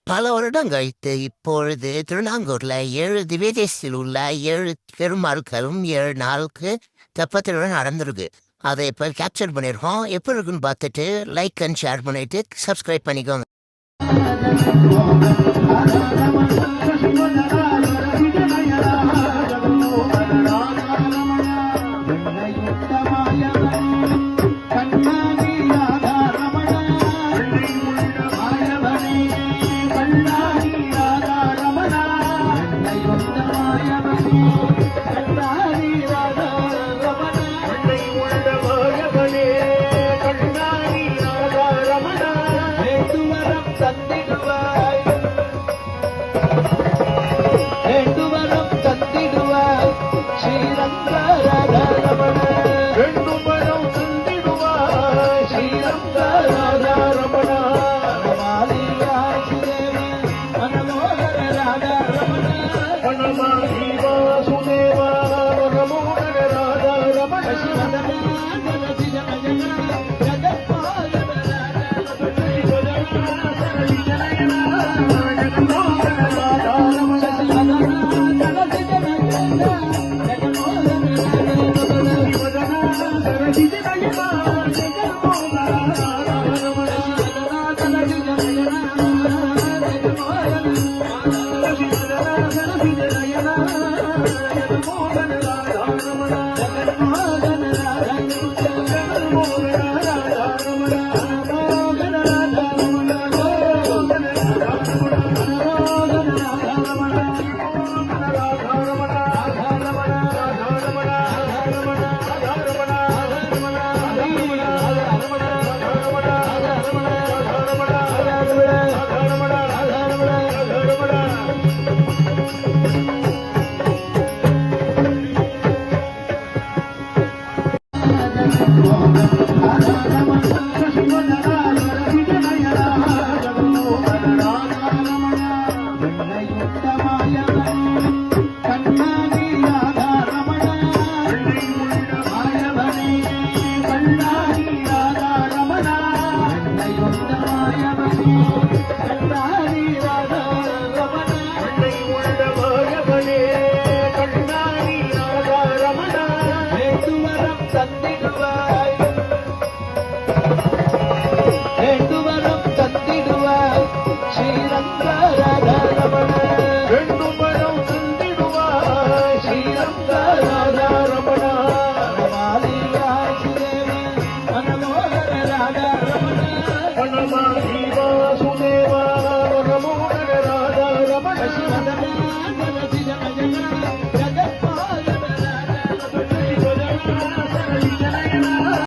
பல வருடம் கழித்து இப்பொழுது திருநாங்கூர்ல 7 திவ்யதேசத்தில் உள்ள 7 பெருமாள்களும் 7 நாளுக்கு தெப்பத்திருவிழா நடந்திருக்கு. அதை இப்போ கேப்சர் பண்ணியிருக்கோம். எப்படி இருக்குன்னு பார்த்துட்டு லைக் அண்ட் ஷேர் பண்ணிட்டு சப்ஸ்கிரைப் பண்ணிக்கோங்க. Namah Shivaya Sudeva Namo Radha Rama Shiva